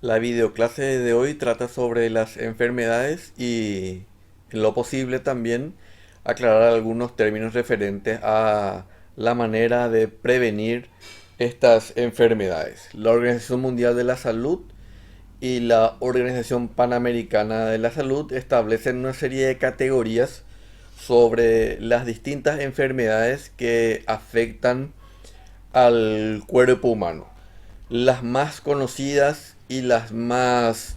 La videoclase de hoy trata sobre las enfermedades y, en lo posible, también aclarar algunos términos referentes a la manera de prevenir estas enfermedades. La Organización Mundial de la Salud y la Organización Panamericana de la Salud establecen una serie de categorías sobre las distintas enfermedades que afectan al cuerpo humano. Las más conocidas y las más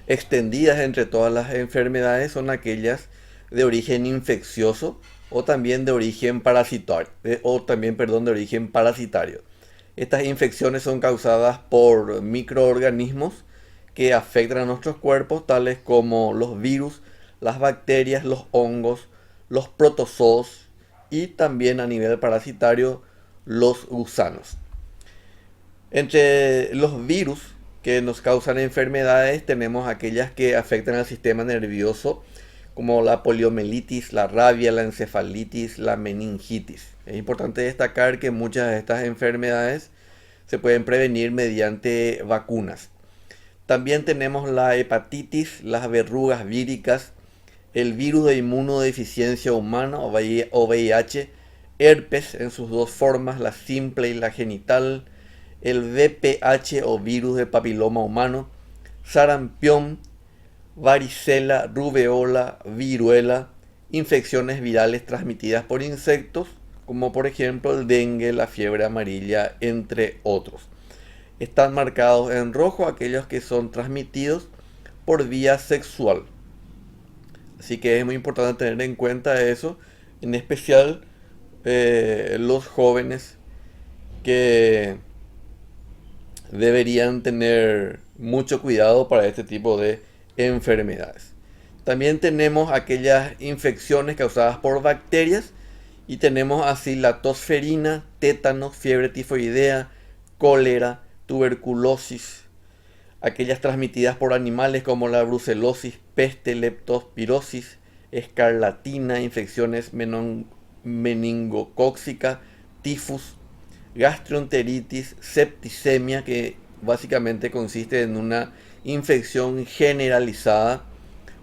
extendidas entre todas las enfermedades son aquellas de origen infeccioso o también de origen parasitario, de origen parasitario. Estas infecciones son causadas por microorganismos que afectan a nuestros cuerpos, tales como los virus, las bacterias, los hongos, los protozoos y también a nivel parasitario los gusanos. Entre los virus que nos causan enfermedades tenemos aquellas que afectan al sistema nervioso, como la poliomielitis, la rabia, la encefalitis, la meningitis. Es importante destacar que muchas de estas enfermedades se pueden prevenir mediante vacunas. También tenemos la hepatitis, las verrugas víricas, el virus de inmunodeficiencia humana o VIH, herpes en sus dos formas, la simple y la genital, el VPH o virus de papiloma humano, sarampión, varicela, rubeola, viruela, infecciones virales transmitidas por insectos, como por ejemplo el dengue, la fiebre amarilla, entre otros. Están marcados en rojo aquellos que son transmitidos por vía sexual. Así que es muy importante tener en cuenta eso, en especial los jóvenes que deberían tener mucho cuidado para este tipo de enfermedades. También tenemos aquellas infecciones causadas por bacterias y tenemos así la tosferina, tétanos, fiebre tifoidea, cólera, tuberculosis, aquellas transmitidas por animales como la brucelosis, peste, leptospirosis, escarlatina, infecciones meningocóxicas, tifus, gastroenteritis, septicemia, que básicamente consiste en una infección generalizada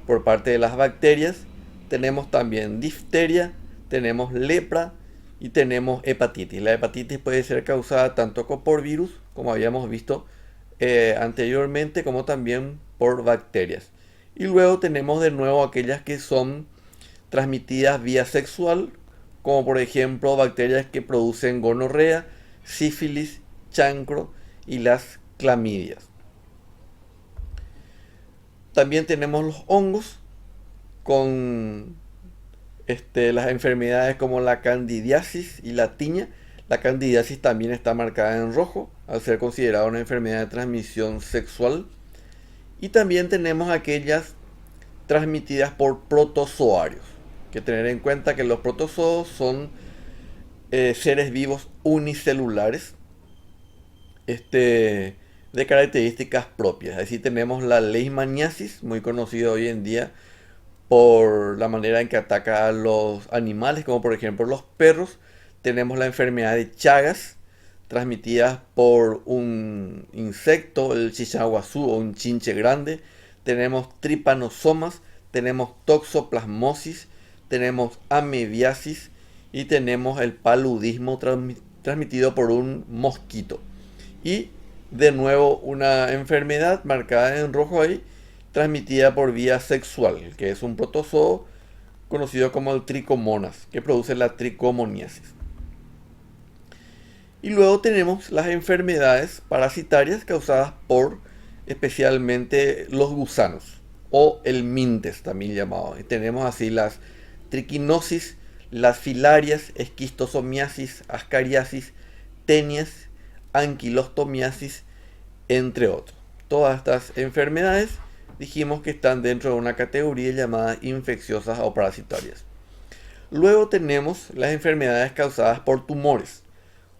por parte de las bacterias. Tenemos también difteria, tenemos lepra y tenemos hepatitis. La hepatitis puede ser causada tanto por virus, como habíamos visto anteriormente, como también por bacterias. Y luego tenemos de nuevo aquellas que son transmitidas vía sexual, como por ejemplo bacterias que producen gonorrea, sífilis, chancro y las clamidias. También tenemos los hongos con las enfermedades como la candidiasis y la tiña. La candidiasis también está marcada en rojo al ser considerada una enfermedad de transmisión sexual. Y también tenemos aquellas transmitidas por protozoarios. Hay que tener en cuenta que los protozoos son seres vivos unicelulares de características propias. Así tenemos la leishmaniasis, muy conocida hoy en día por la manera en que ataca a los animales, como por ejemplo los perros. Tenemos la enfermedad de Chagas, transmitida por un insecto, el chichaguazú o un chinche grande. Tenemos tripanosomas, tenemos toxoplasmosis, tenemos amebiasis y tenemos el paludismo transmitido por un mosquito. Y de nuevo una enfermedad marcada en rojo ahí, transmitida por vía sexual, que es un protozoo conocido como el tricomonas, que produce la tricomoniasis. Y luego tenemos las enfermedades parasitarias causadas por especialmente los gusanos o el mintes también llamado. Y tenemos así las triquinosis, las filarias, esquistosomiasis, ascariasis, tenias, anquilostomiasis, entre otros. Todas estas enfermedades dijimos que están dentro de una categoría llamada infecciosas o parasitarias. Luego tenemos las enfermedades causadas por tumores.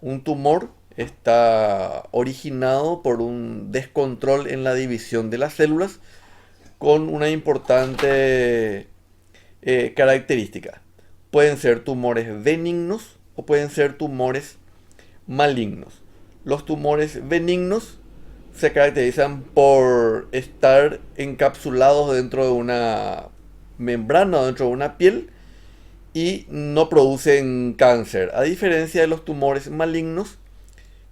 Un tumor está originado por un descontrol en la división de las células con una importante característica. Pueden ser tumores benignos o pueden ser tumores malignos. Los tumores benignos se caracterizan por estar encapsulados dentro de una membrana o dentro de una piel y no producen cáncer. A diferencia de los tumores malignos,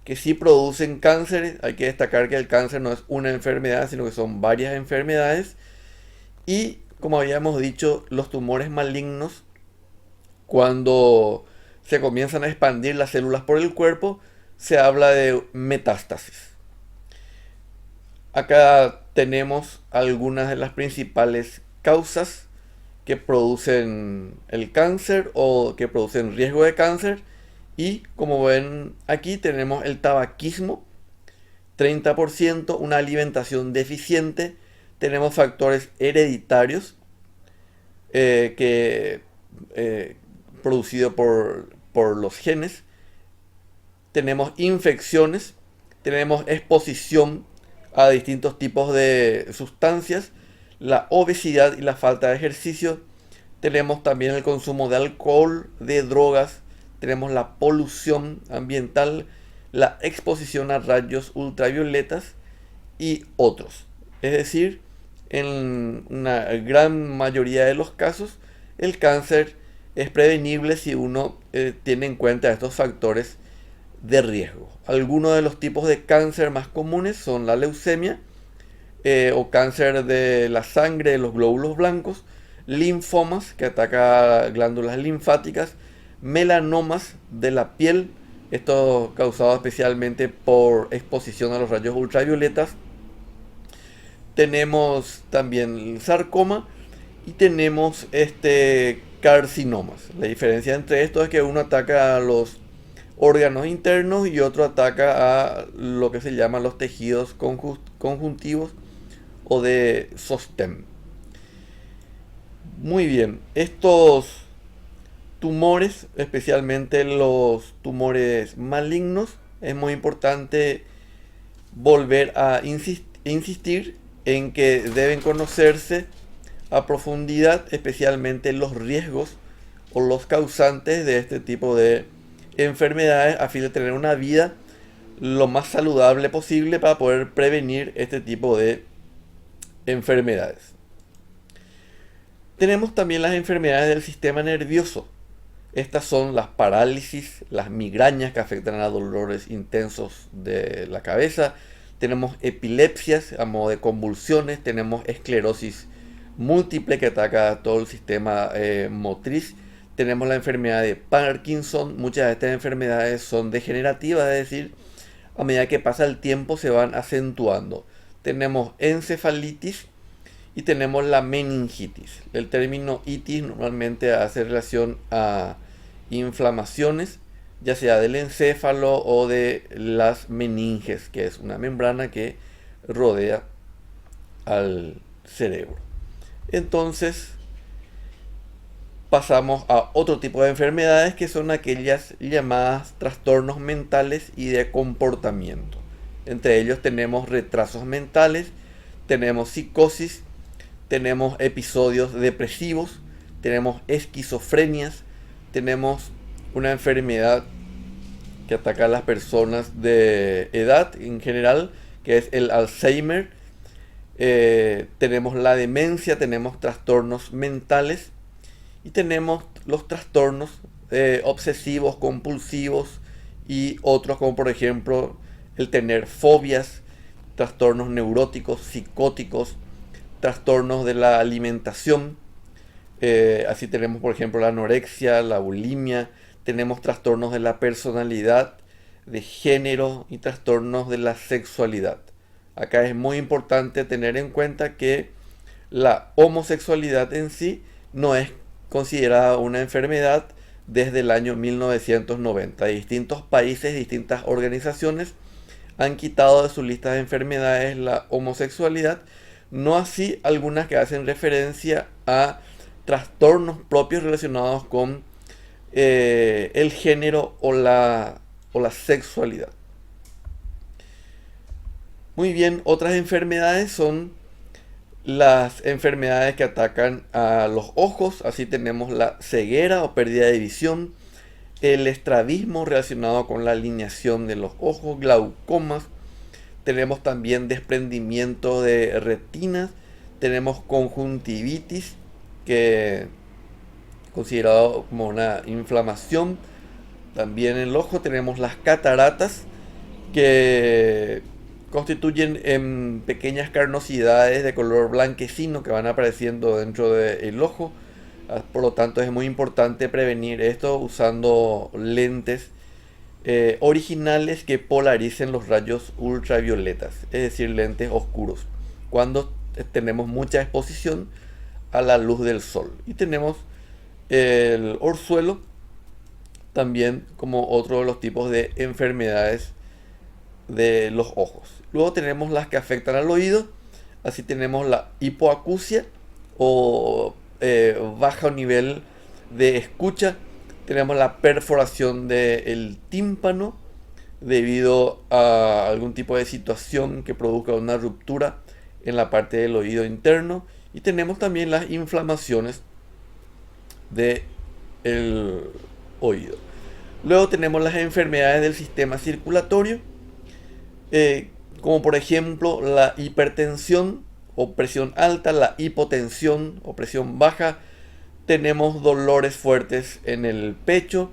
que sí producen cáncer, hay que destacar que el cáncer no es una enfermedad, sino que son varias enfermedades. Y como habíamos dicho, los tumores malignos, cuando se comienzan a expandir las células por el cuerpo, se habla de metástasis. Acá tenemos algunas de las principales causas que producen el cáncer o que producen riesgo de cáncer. Y como ven aquí tenemos el tabaquismo, 30%, una alimentación deficiente, tenemos factores hereditarios que producidos por los genes, tenemos infecciones, tenemos exposición a distintos tipos de sustancias, la obesidad y la falta de ejercicio, tenemos también el consumo de alcohol, de drogas, tenemos la polución ambiental, la exposición a rayos ultravioletas y otros. Es decir, en una gran mayoría de los casos, el cáncer es prevenible si uno tiene en cuenta estos factores de riesgo. Algunos de los tipos de cáncer más comunes son la leucemia o cáncer de la sangre, de los glóbulos blancos, linfomas que ataca glándulas linfáticas, melanomas de la piel, esto causado especialmente por exposición a los rayos ultravioletas. Tenemos también el sarcoma y tenemos carcinomas. La diferencia entre estos es que uno ataca a los órganos internos y otro ataca a lo que se llaman los tejidos conjuntivos o de sostén. Muy bien, estos tumores, especialmente los tumores malignos, es muy importante volver a insistir en que deben conocerse a profundidad, especialmente los riesgos o los causantes de este tipo de enfermedades, a fin de tener una vida lo más saludable posible para poder prevenir este tipo de enfermedades. Tenemos también las enfermedades del sistema nervioso. Estas son las parálisis, las migrañas que afectan a dolores intensos de la cabeza. Tenemos epilepsias a modo de convulsiones. Tenemos esclerosis múltiple que ataca a todo el sistema motriz. Tenemos la enfermedad de Parkinson. Muchas de estas enfermedades son degenerativas, es decir, a medida que pasa el tiempo se van acentuando. Tenemos encefalitis y tenemos la meningitis. El término itis normalmente hace relación a inflamaciones, ya sea del encéfalo o de las meninges, que es una membrana que rodea al cerebro. Entonces pasamos a otro tipo de enfermedades que son aquellas llamadas trastornos mentales y de comportamiento. Entre ellos tenemos retrasos mentales, tenemos psicosis, tenemos episodios depresivos, tenemos esquizofrenias, tenemos una enfermedad que ataca a las personas de edad en general, que es el Alzheimer. Tenemos la demencia, tenemos trastornos mentales y tenemos los trastornos obsesivos, compulsivos y otros como por ejemplo el tener fobias, trastornos neuróticos, psicóticos, trastornos de la alimentación. Así tenemos por ejemplo la anorexia, la bulimia, tenemos trastornos de la personalidad, de género y trastornos de la sexualidad. Acá es muy importante tener en cuenta que la homosexualidad en sí no es considerada una enfermedad desde el año 1990. Distintos países, distintas organizaciones han quitado de su lista de enfermedades la homosexualidad, no así algunas que hacen referencia a trastornos propios relacionados con el género o la sexualidad. Muy bien, otras enfermedades son las enfermedades que atacan a los ojos. Así tenemos la ceguera o pérdida de visión, el estrabismo relacionado con la alineación de los ojos, glaucomas, tenemos también desprendimiento de retinas, tenemos conjuntivitis, que considerado como una inflamación. También en el ojo tenemos las cataratas, que constituyen pequeñas carnosidades de color blanquecino que van apareciendo dentro del ojo. Por lo tanto, es muy importante prevenir esto usando lentes originales que polaricen los rayos ultravioletas, es decir, lentes oscuros, cuando tenemos mucha exposición a la luz del sol. Y tenemos el orzuelo también como otro de los tipos de enfermedades de los ojos. Luego tenemos las que afectan al oído. Así tenemos la hipoacusia o bajo nivel de escucha. Tenemos la perforación del tímpano debido a algún tipo de situación que produzca una ruptura en la parte del oído interno. Y tenemos también las inflamaciones del oído. Luego tenemos las enfermedades del sistema circulatorio, como por ejemplo la hipertensión o presión alta, la hipotensión o presión baja. Tenemos dolores fuertes en el pecho,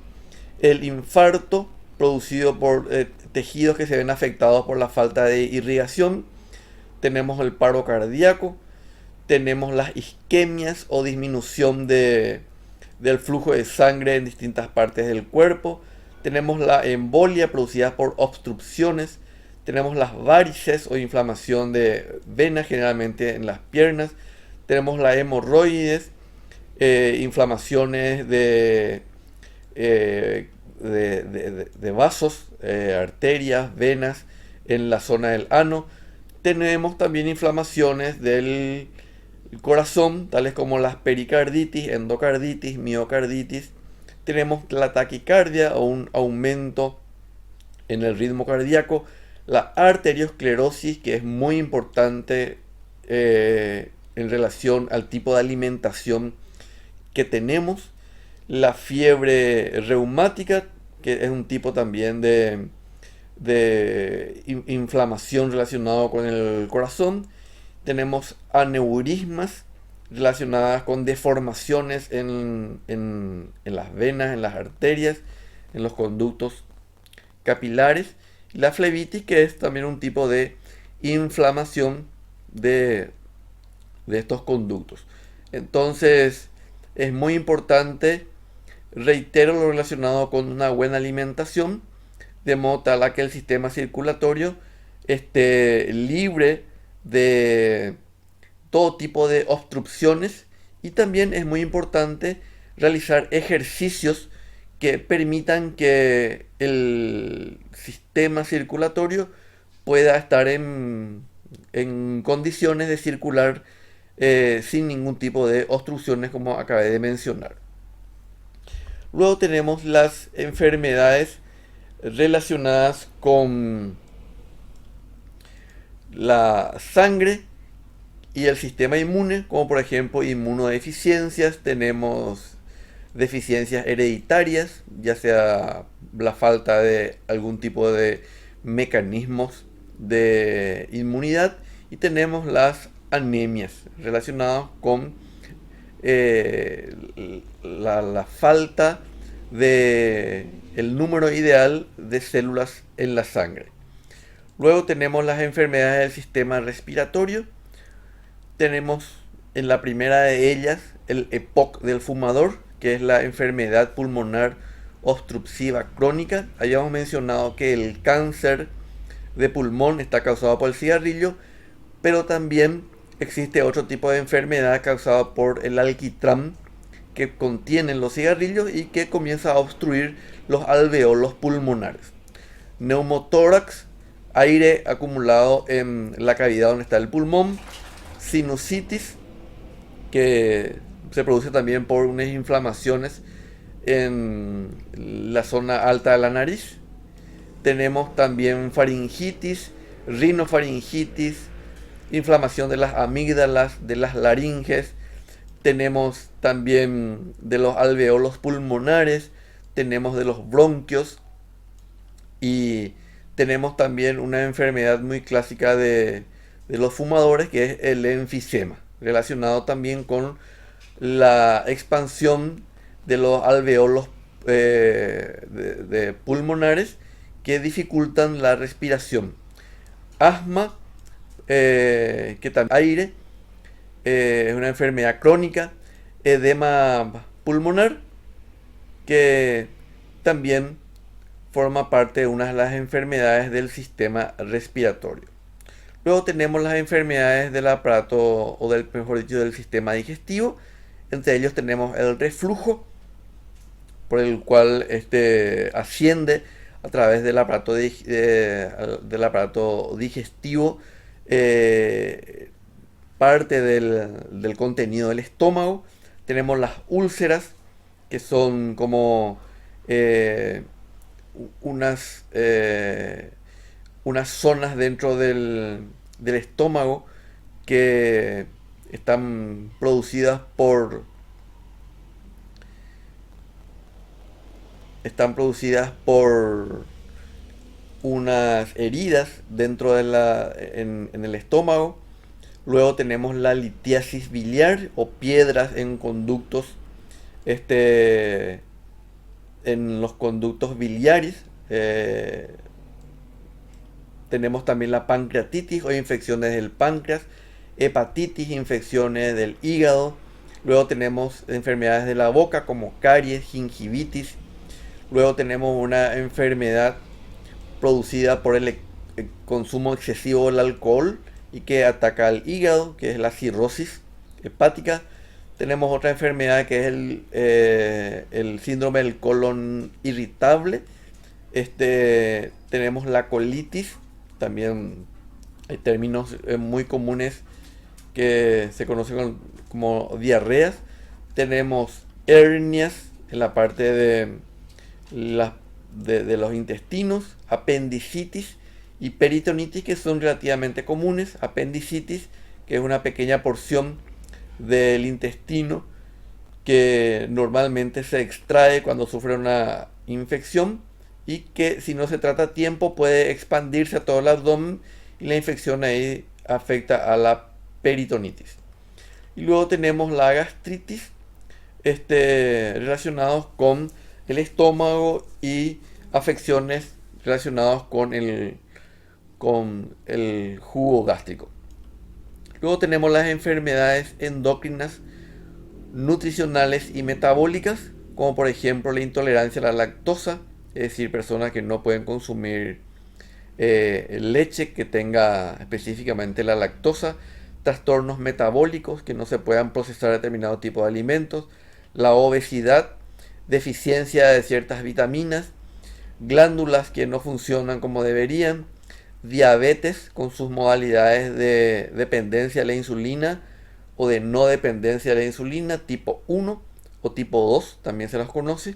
el infarto producido por tejidos que se ven afectados por la falta de irrigación. Tenemos el paro cardíaco, tenemos las isquemias o disminución del flujo de sangre en distintas partes del cuerpo. Tenemos la embolia producida por obstrucciones. Tenemos las varices o inflamación de venas, generalmente en las piernas. Tenemos la hemorroides, inflamaciones de vasos, arterias, venas en la zona del ano. Tenemos también inflamaciones del corazón, tales como las pericarditis, endocarditis, miocarditis. Tenemos la taquicardia o un aumento en el ritmo cardíaco. La arteriosclerosis, que es muy importante en relación al tipo de alimentación que tenemos. La fiebre reumática, que es un tipo también de inflamación relacionado con el corazón. Tenemos aneurismas relacionadas con deformaciones en las venas, en las arterias, en los conductos capilares. La flebitis, que es también un tipo de inflamación de estos conductos. Entonces, es muy importante, reitero, lo relacionado con una buena alimentación, de modo tal a que el sistema circulatorio esté libre de todo tipo de obstrucciones. Y también es muy importante realizar ejercicios que permitan que el sistema circulatorio pueda estar en condiciones de circular sin ningún tipo de obstrucciones, como acabé de mencionar. Luego tenemos las enfermedades relacionadas con la sangre y el sistema inmune, como por ejemplo inmunodeficiencias. Tenemos deficiencias hereditarias, ya sea la falta de algún tipo de mecanismos de inmunidad, y tenemos las anemias relacionadas con la falta de el número ideal de células en la sangre. Luego tenemos las enfermedades del sistema respiratorio. Tenemos en la primera de ellas el EPOC del fumador, que es la enfermedad pulmonar obstructiva crónica. Habíamos mencionado que el cáncer de pulmón está causado por el cigarrillo, pero también existe otro tipo de enfermedad causada por el alquitrán que contienen los cigarrillos y que comienza a obstruir los alveolos pulmonares. Neumotórax, aire acumulado en la cavidad donde está el pulmón. Sinusitis, que se produce también por unas inflamaciones en la zona alta de la nariz. Tenemos también faringitis, rinofaringitis, inflamación de las amígdalas, de las laringes. Tenemos también de los alveolos pulmonares, tenemos de los bronquios y tenemos también una enfermedad muy clásica de los fumadores, que es el enfisema, relacionado también con la expansión de los alveolos de pulmonares que dificultan la respiración. Asma, que también aire, es una enfermedad crónica. Edema pulmonar, que también forma parte de una de las enfermedades del sistema respiratorio. Luego tenemos las enfermedades del aparato, o del, mejor dicho, del sistema digestivo. Entre ellos tenemos el reflujo, por el cual asciende a través del aparato, del aparato digestivo parte del contenido del estómago. Tenemos las úlceras, que son como unas zonas dentro del estómago que están producidas por unas heridas dentro en el estómago. Luego tenemos la litiasis biliar, o piedras en conductos, en los conductos biliares. Tenemos también la pancreatitis, o infecciones del páncreas, hepatitis, infecciones del hígado. Luego tenemos enfermedades de la boca como caries, gingivitis. Luego tenemos una enfermedad producida por el consumo excesivo del alcohol y que ataca al hígado, que es la cirrosis hepática. Tenemos otra enfermedad que es el síndrome del colon irritable. Tenemos la colitis. También hay términos muy comunes que se conocen como diarreas. Tenemos hernias en la parte de los intestinos, apendicitis y peritonitis, que son relativamente comunes. Apendicitis, que es una pequeña porción del intestino que normalmente se extrae cuando sufre una infección, y que si no se trata a tiempo puede expandirse a todo el abdomen, y la infección ahí afecta a la peritonitis. Y luego tenemos la gastritis, relacionados con el estómago y afecciones relacionadas con el jugo gástrico. Luego tenemos las enfermedades endocrinas, nutricionales y metabólicas, como por ejemplo la intolerancia a la lactosa, es decir, personas que no pueden consumir leche que tenga específicamente la lactosa. Trastornos metabólicos, que no se puedan procesar determinado tipo de alimentos. La obesidad, deficiencia de ciertas vitaminas, glándulas que no funcionan como deberían, diabetes con sus modalidades de dependencia a la insulina o de no dependencia a la insulina, tipo 1 o tipo 2, también se las conoce,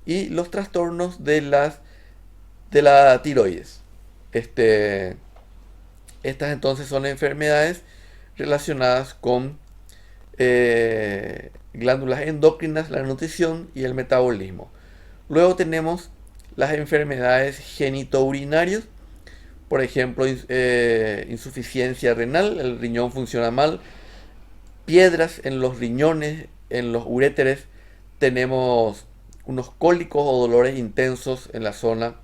y los trastornos de la tiroides. Estas entonces son enfermedades relacionadas con glándulas endocrinas, la nutrición y el metabolismo. Luego tenemos las enfermedades genitourinarias, por ejemplo, insuficiencia renal, el riñón funciona mal, piedras en los riñones, en los uréteres. Tenemos unos cólicos o dolores intensos en la zona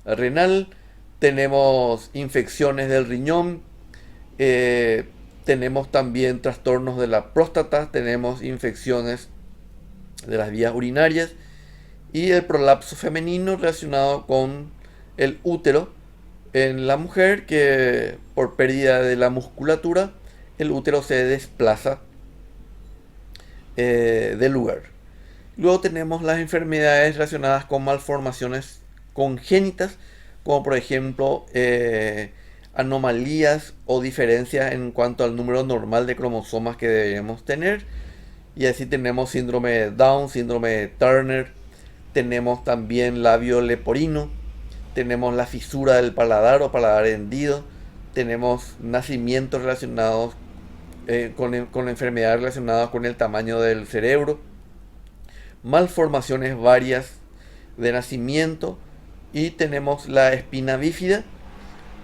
renal. Tenemos infecciones del riñón. Tenemos también trastornos de la próstata. Tenemos infecciones de las vías urinarias. Y el prolapso femenino, relacionado con el útero en la mujer, que por pérdida de la musculatura el útero se desplaza del lugar. Luego tenemos las enfermedades relacionadas con malformaciones congénitas, como por ejemplo anomalías o diferencias en cuanto al número normal de cromosomas que deberíamos tener. Y así tenemos síndrome de Down, síndrome de Turner. Tenemos también labio leporino. Tenemos la fisura del paladar o paladar hendido. Tenemos nacimientos relacionados con enfermedades relacionadas con el tamaño del cerebro. Malformaciones varias de nacimiento. Y tenemos la espina bífida,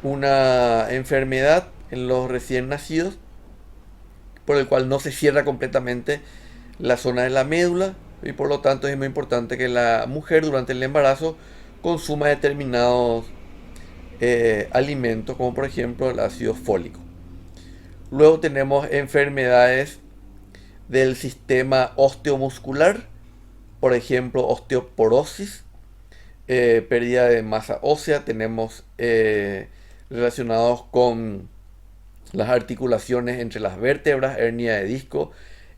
una enfermedad en los recién nacidos por el cual no se cierra completamente la zona de la médula y por lo tanto es muy importante que la mujer durante el embarazo consuma determinados alimentos como por ejemplo el ácido fólico. Luego tenemos enfermedades del sistema osteomuscular, por ejemplo osteoporosis, pérdida de masa ósea. Tenemos relacionados con las articulaciones entre las vértebras, hernia de disco,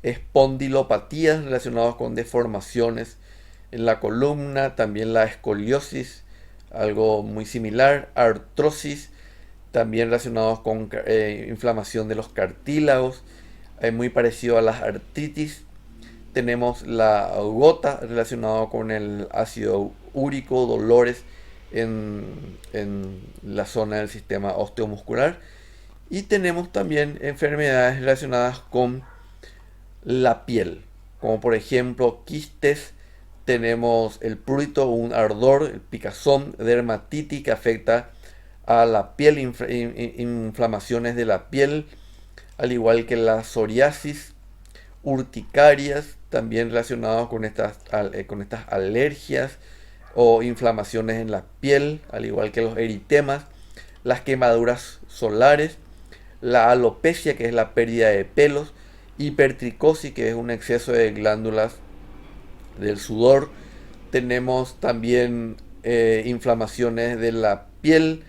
espondilopatías relacionadas con deformaciones en la columna, también la escoliosis, algo muy similar, artrosis, también relacionados con inflamación de los cartílagos, muy parecido a las artritis. Tenemos la gota relacionada con el ácido úrico, dolores en la zona del sistema osteomuscular. Y tenemos también enfermedades relacionadas con la piel, como por ejemplo quistes, tenemos el prurito, un ardor, el picazón, dermatitis que afecta a la piel, inflamaciones de la piel, al igual que la psoriasis, urticarias, también relacionados con estas alergias o inflamaciones en la piel, al igual que los eritemas, las quemaduras solares, la alopecia, que es la pérdida de pelos, hipertricosis, que es un exceso de glándulas del sudor. Tenemos también inflamaciones de la piel.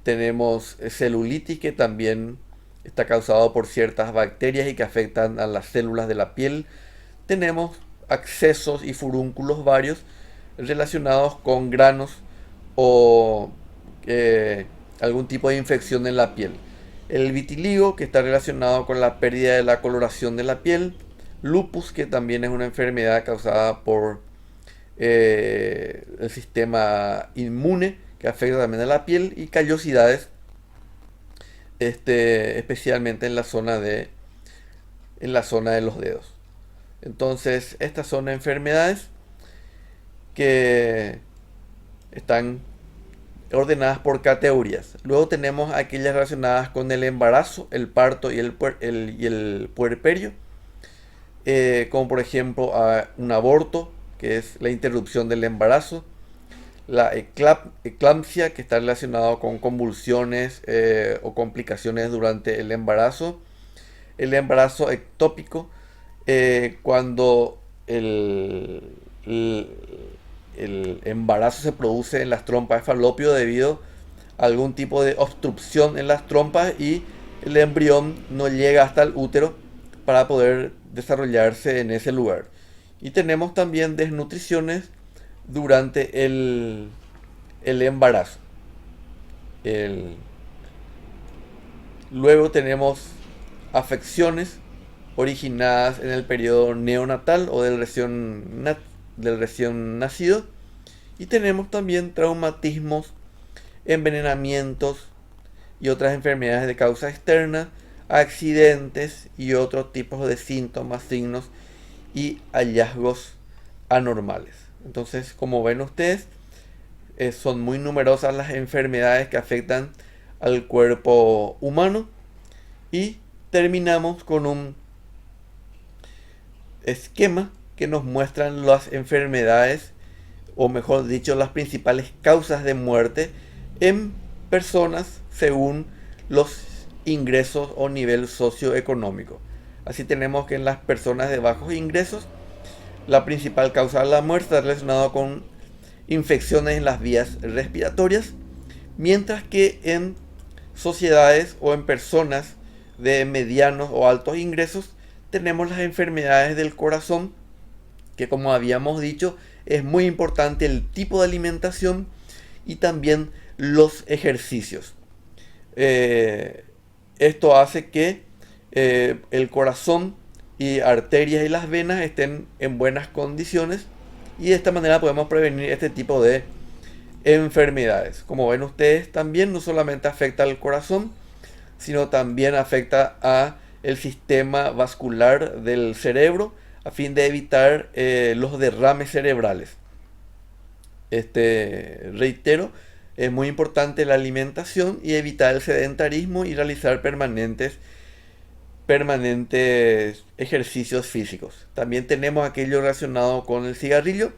Tenemos celulitis, que también está causado por ciertas bacterias y que afectan a las células de la piel. Tenemos abscesos y furúnculos varios relacionados con granos o algún tipo de infección en la piel. El vitiligo, que está relacionado con la pérdida de la coloración de la piel. Lupus, que también es una enfermedad causada por el sistema inmune, que afecta también a la piel. Y callosidades, especialmente en la zona de los dedos. Entonces, estas son enfermedades que están ordenadas por categorías. Luego tenemos aquellas relacionadas con el embarazo, el parto y el puerperio, como por ejemplo un aborto, que es la interrupción del embarazo, la eclampsia, que está relacionado con convulsiones o complicaciones durante el embarazo ectópico, cuando el embarazo se produce en las trompas de falopio debido a algún tipo de obstrucción en las trompas y el embrión no llega hasta el útero para poder desarrollarse en ese lugar. Y tenemos también desnutriciones durante el embarazo. Luego tenemos afecciones originadas en el periodo neonatal o del recién nacido. Y tenemos también traumatismos, envenenamientos y otras enfermedades de causa externa, accidentes y otros tipos de síntomas, signos y hallazgos anormales. Entonces, como ven ustedes, son muy numerosas las enfermedades que afectan al cuerpo humano. Y terminamos con un esquema que nos muestran las enfermedades, o mejor dicho, las principales causas de muerte en personas según los ingresos o nivel socioeconómico. Así tenemos que en las personas de bajos ingresos, la principal causa de la muerte está relacionada con infecciones en las vías respiratorias, mientras que en sociedades o en personas de medianos o altos ingresos tenemos las enfermedades del corazón, que como habíamos dicho es muy importante el tipo de alimentación y también los ejercicios. Esto hace que el corazón y arterias y las venas estén en buenas condiciones y de esta manera podemos prevenir este tipo de enfermedades. Como ven ustedes, también no solamente afecta al corazón, sino también afecta a el sistema vascular del cerebro a fin de evitar los derrames cerebrales. Reitero, es muy importante la alimentación y evitar el sedentarismo y realizar permanentes ejercicios físicos. También tenemos aquello relacionado con el cigarrillo,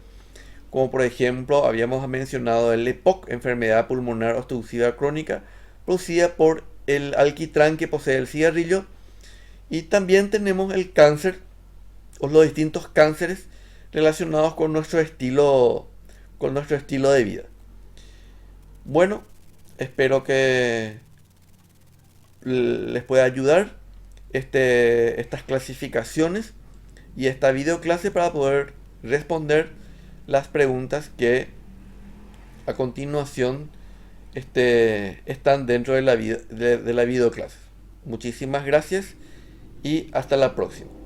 como por ejemplo habíamos mencionado el EPOC, enfermedad pulmonar obstructiva crónica, producida por el alquitrán que posee el cigarrillo. Y también tenemos el cáncer o los distintos cánceres relacionados con nuestro estilo de vida. Bueno, espero que les pueda ayudar estas clasificaciones y esta videoclase para poder responder las preguntas que a continuación están dentro de la videoclase. Muchísimas gracias y hasta la próxima.